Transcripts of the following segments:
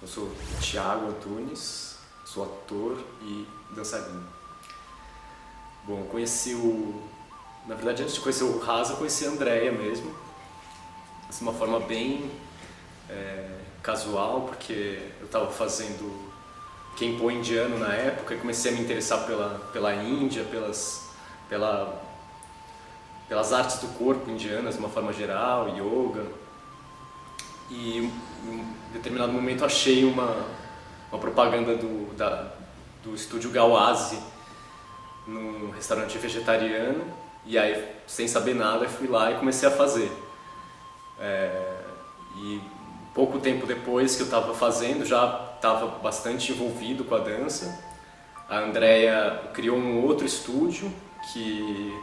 Eu sou Thiago Antunes, sou ator e dançarino. Bom, na verdade, antes de conhecer o Rasa, eu conheci a Andrea mesmo, de uma forma bem casual, porque eu estava fazendo Kempo indiano na época e comecei a me interessar pela Índia, pelas artes do corpo indianas de uma forma geral, yoga. E em determinado momento achei uma propaganda do estúdio Gawase num restaurante vegetariano, e aí, sem saber nada, fui lá e comecei a fazer. E pouco tempo depois que eu estava fazendo, já estava bastante envolvido com a dança. A Andrea criou um outro estúdio que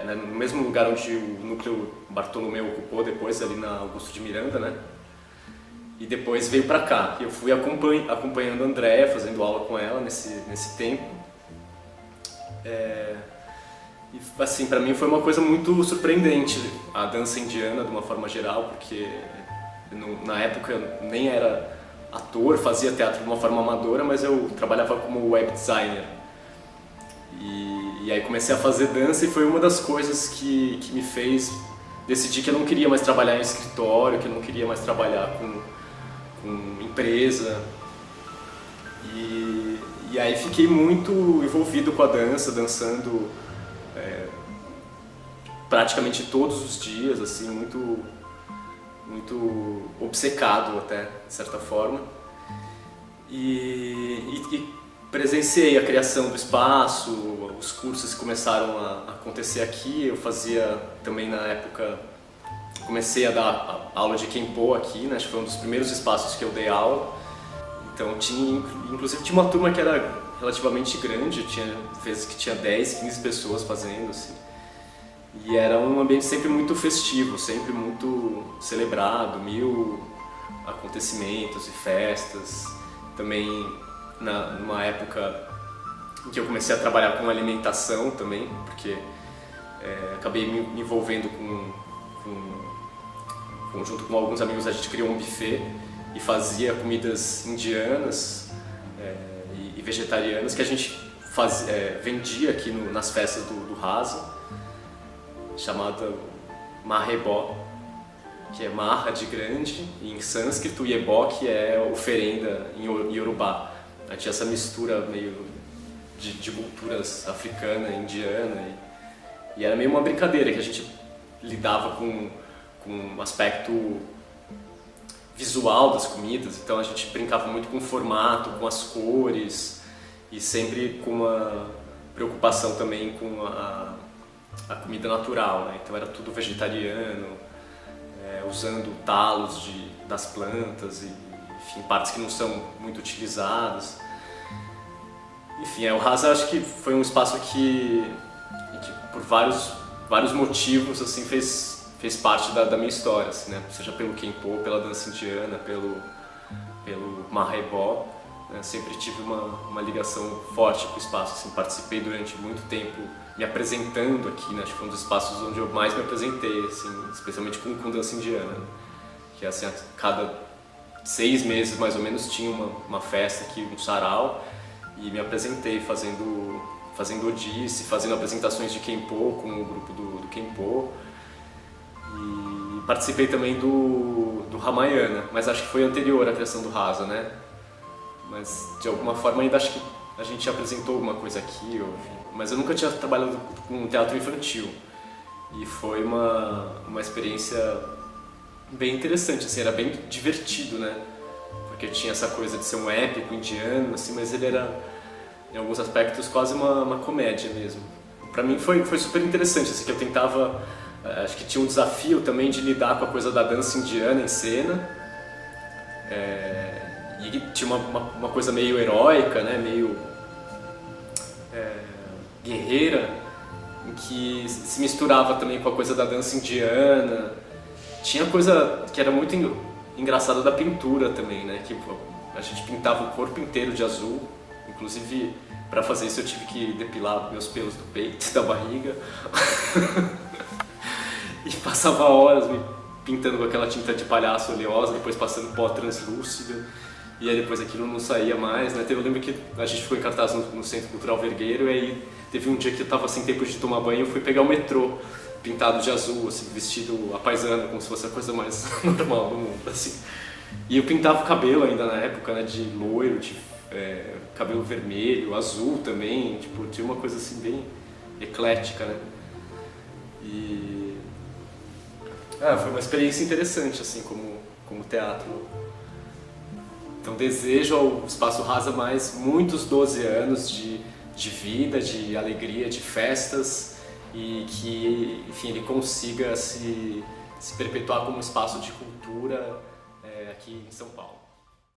no mesmo lugar onde o núcleo Bartolomeu ocupou depois, ali na Augusto de Miranda, né? E depois veio pra cá. Eu fui acompanhando a Andrea, fazendo aula com ela nesse tempo. E assim, pra mim foi uma coisa muito surpreendente a dança indiana de uma forma geral, porque na época eu nem era ator, fazia teatro de uma forma amadora, mas eu trabalhava como web designer. E aí comecei a fazer dança, e foi uma das coisas que me fez decidir que eu não queria mais trabalhar em escritório, que eu não queria mais trabalhar com empresa. E aí fiquei muito envolvido com a dança, dançando praticamente todos os dias, assim, muito obcecado até, de certa forma. E presenciei a criação do espaço, os cursos começaram a acontecer aqui. Eu fazia também, na época, comecei a dar aula de Kempo aqui, né? Acho que foi um dos primeiros espaços que eu dei aula. Então inclusive tinha uma turma que era relativamente grande, tinha vezes que tinha 10, 15 pessoas fazendo, assim. E era um ambiente sempre muito festivo, sempre muito celebrado, 1000 acontecimentos e festas. Também numa época em que eu comecei a trabalhar com alimentação também, porque acabei me envolvendo junto com alguns amigos. A gente criou um buffet e fazia comidas indianas e vegetarianas que a gente vendia aqui nas festas do Rasa, chamada Mahebó, que é marra de grande em sânscrito, e ebó, que é oferenda em Yorubá. Tinha essa mistura meio de culturas africana, indiana, e era meio uma brincadeira que a gente lidava com um aspecto visual das comidas. Então a gente brincava muito com o formato, com as cores, e sempre com uma preocupação também com a comida natural, né? Então era tudo vegetariano, usando talos das plantas, e enfim, partes que não são muito utilizadas. Enfim, o Rasa, acho que foi um espaço que por vários motivos, assim, fez parte da minha história, assim, né? Seja pelo Kempo, pela dança indiana, pelo Mahebó, né? Sempre tive uma ligação forte com o espaço, assim. Participei durante muito tempo me apresentando aqui, né? Acho que foi um dos espaços onde eu mais me apresentei, assim, especialmente com dança indiana, né? Que assim, a cada 6 meses mais ou menos tinha uma festa aqui, um sarau, e me apresentei fazendo Odissi, fazendo apresentações de Kempo com o grupo do Kempo, e participei também do Ramayana, mas acho que foi anterior à criação do Rasa, né? Mas de alguma forma ainda acho que a gente apresentou alguma coisa aqui, mas eu nunca tinha trabalhado com teatro infantil, e foi uma experiência bem interessante, assim, era bem divertido, né? Porque tinha essa coisa de ser um épico indiano, assim, mas ele era, em alguns aspectos, quase uma comédia mesmo. Pra mim foi super interessante, assim, que eu tentava, acho que tinha um desafio também de lidar com a coisa da dança indiana em cena, e tinha uma coisa meio heróica, né? Meio guerreira, em que se misturava também com a coisa da dança indiana. Tinha coisa que era muito engraçada da pintura também, né? Que a gente pintava o corpo inteiro de azul. Inclusive, para fazer isso eu tive que depilar meus pelos do peito, da barriga. E passava horas pintando com aquela tinta de palhaço oleosa, depois passando pó translúcido, e aí depois aquilo não saía mais, né? Eu lembro que a gente ficou em cartaz no Centro Cultural Vergueiro, e aí teve um dia que eu tava sem tempo de tomar banho, eu fui pegar o metrô, pintado de azul, assim, vestido à paisana, como se fosse a coisa mais normal do mundo, assim. E eu pintava o cabelo ainda na época, né, de loiro, de cabelo vermelho, azul também, tipo, tinha uma coisa assim bem eclética, né? E foi uma experiência interessante, assim, como teatro. Então desejo ao Espaço Rasa mais muitos 12 anos de vida, de alegria, de festas, e que, enfim, ele consiga se perpetuar como um espaço de cultura aqui em São Paulo.